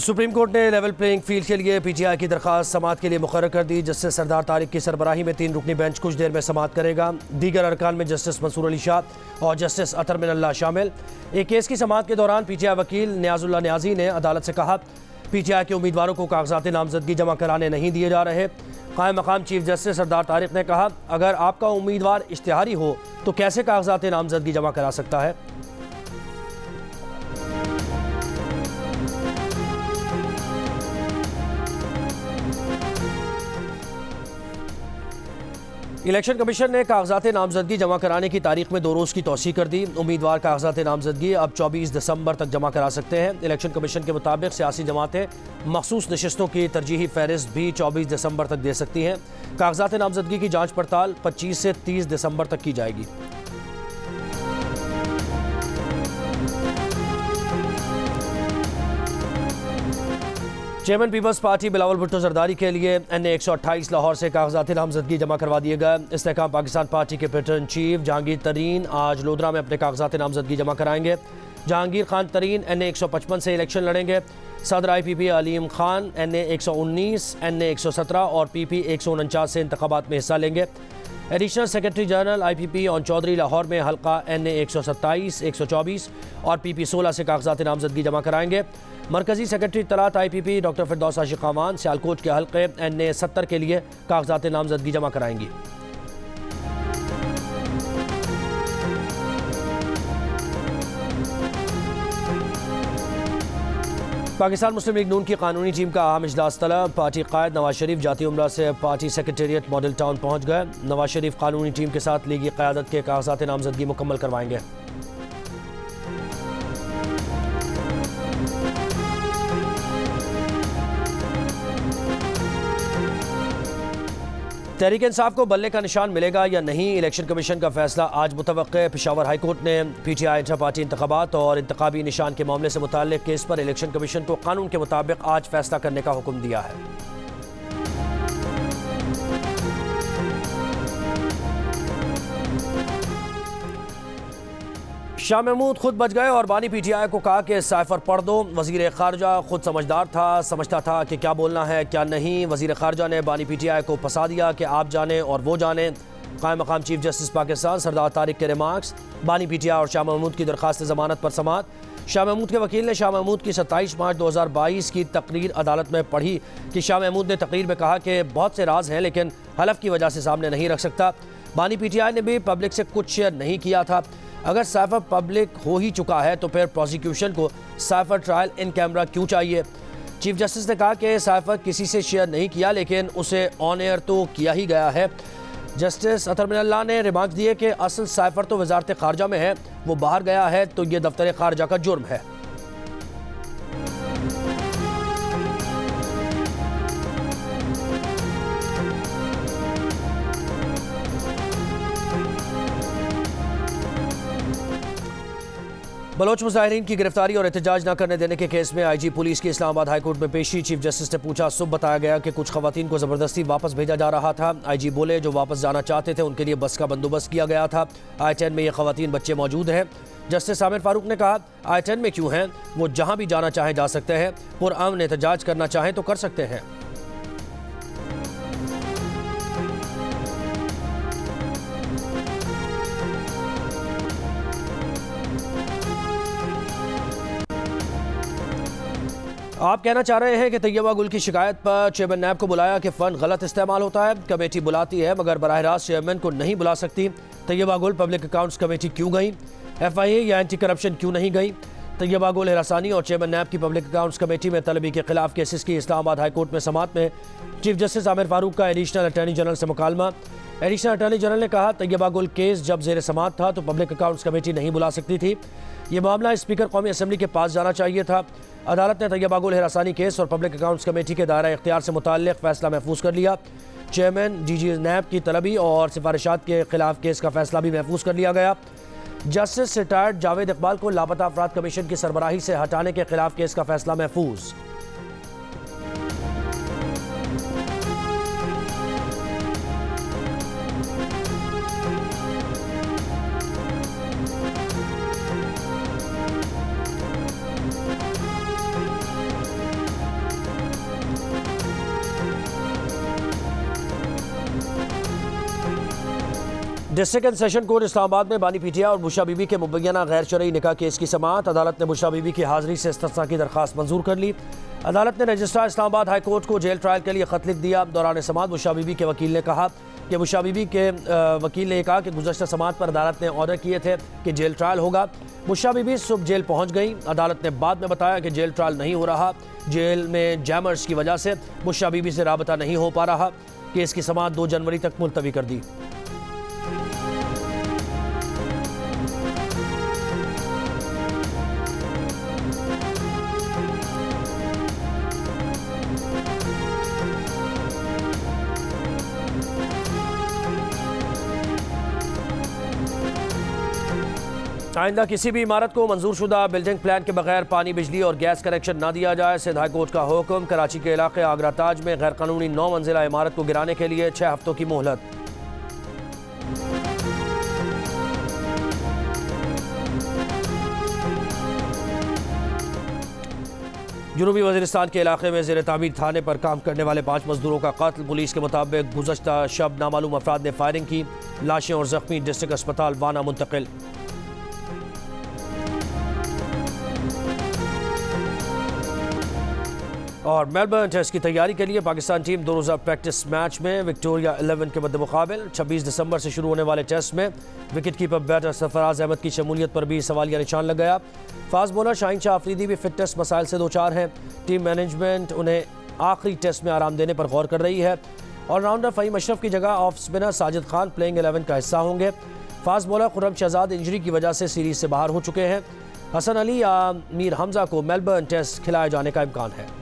Supreme court ने level playing field के लिए पीटीआई की दरख्वास्त समाअत के लिए मुकर्रर कर दी। जस्टिस सरदार तारिक की सरबराही में 3 रुकनी बेंच कुछ देर में समाअत करेगा। दीगर अरकान में जस्टिस मंसूर अली शाह और जस्टिस अतर मिनल्लाह शामिल। एक केस की समाअत के दौरान पीटीआई वकील नियाजुल्ला न्याजी ने अदालत से कहा, पीटीआई के उम्मीदवारों को कागजात नामजदगी जमा कराने नहीं दिए जा रहे। कायम मकाम चीफ जस्टिस सरदार तारिक ने कहा, अगर आपका उम्मीदवार इश्तिहारी हो तो कैसे कागजात नामजदगी जमा करा सकता है। इलेक्शन कमीशन ने कागजात नामजदगी जमा कराने की तारीख में 2 रोज़ की तौसीह कर दी। उम्मीदवार कागजात नामजदगी अब 24 दिसंबर तक जमा करा सकते हैं। इलेक्शन कमीशन के मुताबिक सियासी जमातें मखसूस नशिस्तों की तरजीही फहरिस्त भी 24 दिसंबर तक दे सकती हैं। कागजात नामजदगी की जाँच पड़ताल 25 से 30 दिसंबर तक की जाएगी। Chairman peoples party Bilawal Bhutto Zardari के लिए NA 128 लाहौर से कागजात नामजदगी जमा करवा दिए गए। इस्तेहकाम पाकिस्तान पार्टी के पैटर्न चीफ जहांगीर तरीन आज लोधरा में अपने कागजात नामजदगी जमा कराएंगे। जहांगीर खान तरीन NA 155 से इलेक्शन लड़ेंगे। सदर IPP Aleem Khan NA 119, NA 117 और PP 149 से इंतखाबात में हिस्सा लेंगे। Additional secretary general IPP Aun Chaudhry Lahore में हल्का NA 127, 124 और PP 16 से कागजात नामजदगी जमा कराएंगे। मरकजी सेक्रेटरी तलात IPP डॉक्टर फिरदौस आशिक खान सियालकोट के हल्के NA 70 के लिए कागजात नामजदगी जमा कराएंगी। पाकिस्तान मुस्लिम लीग नून की कानूनी टीम का अहम इजलास तलब। पार्टी कायद नवाज शरीफ जाती उम्रा से पार्टी सेक्रेटेरिएट मॉडल टाउन पहुंच गए। नवाज शरीफ कानूनी टीम के साथ लीगी क़यादत के कागजात नामजदगी मुकम्मल करवाएंगे। तहरीक इंसाफ को बल्ले का निशान मिलेगा या नहीं, इलेक्शन कमीशन का फैसला आज मुतवक्के। पेशावर हाई कोर्ट ने PTI इंटर पार्टी इंतखाबात और इंतखाबी निशान के मामले से मुताल्लिक केस पर इलेक्शन कमीशन को कानून के मुताबिक आज फैसला करने का हुक्म दिया है। शाह महमूद खुद बच गए और बानी PTI को कहा कि साइफर पढ़ दो। वजीर खारजा खुद समझदार था, समझता था कि क्या बोलना है क्या नहीं। वजीर खारजा ने बानी PTI को फंसा दिया कि आप जाने और वो जाने। कायम मकाम चीफ जस्टिस पाकिस्तान सरदार तारिक के रिमार्क्स। बानी PTI और शाह महमूद की दरखास्त जमानत पर समाअत। शाह महमूद के वकील ने शाह महमूद की 27 मार्च 2022 की तकरीर अदालत में पढ़ी कि शाह महमूद ने तकरीर में कहा कि बहुत से राज हैं लेकिन हलफ की वजह से सामने नहीं रख सकता। बानी PTI ने भी पब्लिक से कुछ शेयर नहीं किया था। अगर साइफर पब्लिक हो ही चुका है तो फिर प्रोसिक्यूशन को साइफर ट्रायल इन कैमरा क्यों चाहिए। चीफ जस्टिस ने कहा कि साइफर किसी से शेयर नहीं किया लेकिन उसे ऑन एयर तो किया ही गया है। जस्टिस अतर मिनल्लाह ने रिमार्क दिए कि असल साइफर तो वजारत खारजा में है, वो बाहर गया है तो ये दफ्तर खारजा का जुर्म है। बलोच मुजाहिरीन की गिरफ्तारी और एहतजाज न करने देने के केस में IG पुलिस की इस्लामाबाद हाई कोर्ट में पेशी। चीफ जस्टिस ने पूछा, सुबह बताया गया कि कुछ खवातीन को ज़बरदस्ती वापस भेजा जा रहा था। IG बोले जो वापस जाना चाहते थे उनके लिए बस का बंदोबस्त किया गया था। I-10 में ये खवातीन बच्चे मौजूद हैं। जस्टिस आमिर फारूक ने कहा, I-10 में क्यों हैं, वो जहाँ भी जाना चाहें जा सकते हैं, पुरअमन एहतजाज करना चाहें तो कर सकते हैं। आप कहना चाह रहे हैं कि तैयबा गुल की शिकायत पर चेयरमैन नैब को बुलाया कि फ़ंड गलत इस्तेमाल होता है। कमेटी बुलाती है मगर बराह रास्त चेयरमैन को नहीं बुला सकती। तैयबा गुल पब्लिक अकाउंट्स कमेटी क्यों गई, FIA या एंटी करप्शन क्यों नहीं गई। तैयबा गुल हिरासानी और चेयरमैन नैब की पब्लिक अकाउंट्स कमेटी में तलबी के खिलाफ केसेस की इस्लामाबाद हाई कोर्ट में समाअत में चीफ जस्टिस आमिर फारूक का एडिशनल अटॉर्नी जनरल से मुकालमा। एडिशनल अटॉर्नी जनरल ने कहा, तैयबा गुल केस जब जेर समाअत था तो पब्लिक अकाउंट्स कमेटी नहीं बुला सकती थी। ये मामला स्पीकर कौमी असम्बली के पास जाना चाहिए था। अदालत ने तैयबा गुल हिरासानी केस और पब्लिक अकाउंट्स कमेटी के दायरा इख्तियार से मुताल्लिक फैसला महफूज कर लिया। चेयरमैन DG नैब की तलबी और सिफारिशात के खिलाफ केस का फैसला भी महफूज कर लिया गया। जस्टिस रिटायर्ड जावेद इकबाल को लापता अफराद कमीशन की सरबराही से हटाने के खिलाफ केस का फैसला महफूज। District and session court Islamabad में बानी पीटीआई और बुशरा बीबी के मुबैना गैर शरई निकाह केस की समाअत। अदालत ने बुशरा बीबी की हाजिरी से इस्तिस्ना की दरख्वास्त मंजूर कर ली। अदालत ने रजिस्ट्रार इस्लामाबाद हाई कोर्ट को जेल ट्रायल के लिए खत लिख दिया। दौरान समाअत बुशरा बीबी के वकील ने कहा कि बुशरा बीबी के वकील ने कहा कि गुज़श्ता समाअत पर अदालत ने ऑर्डर किए थे कि जेल ट्रायल होगा। बुशरा बीबी सुबह जेल पहुँच गई। अदालत ने बाद में बताया कि जेल ट्रायल नहीं हो रहा। जेल में जैमर्स की वजह से बुशरा बीबी से राबता नहीं हो पा रहा। केस की समाअत 2 जनवरी तक मुलतवी कर दी। आइंदा किसी भी इमारत को मंजूरशुदा बिल्डिंग प्लान के बगैर पानी, बिजली और गैस कनेक्शन न दिया जाए। सिंध हाई कोर्ट का हुक्म। कराची के इलाके आगरा ताज में गैर कानूनी 9 मंजिला इमारत को गिराने के लिए 6 हफ्तों की मोहलत। जनूबी वज़ीरिस्तान के इलाके में ज़ेर तामीर थाने पर काम करने वाले 5 मजदूरों का कत्ल। पुलिस के मुताबिक गुज़श्ता शब नामालूम अफराद ने फायरिंग की। लाशें और जख्मी डिस्ट्रिक्ट अस्पताल वाना मुंतकिल। और मेलबर्न टेस्ट की तैयारी के लिए पाकिस्तान टीम 2 रोज़ा प्रैक्टिस मैच में विक्टोरिया 11 के मद्दे मुकाबिल। 26 दिसंबर से शुरू होने वाले टेस्ट में wicket keeper batter Sarfaraz Ahmed की शमूलियत पर भी सवालिया निशान लग गया। फास्ट बॉलर शाहीन शाह अफरीदी भी फिटनेस मसाइल से 2-4 हैं। टीम मैनेजमेंट उन्हें आखिरी टेस्ट में आराम देने पर गौर कर रही है। ऑलराउंडर फ़हीम अशरफ की जगह off spinner Sajid Khan playing 11 का हिस्सा होंगे। Fast bowler Khurram Shahzad injury की वजह से सीरीज से बाहर हो चुके हैं। हसन अली या मीर हमजा को मेलबर्न टेस्ट खिलाए जाने का इम्कान है।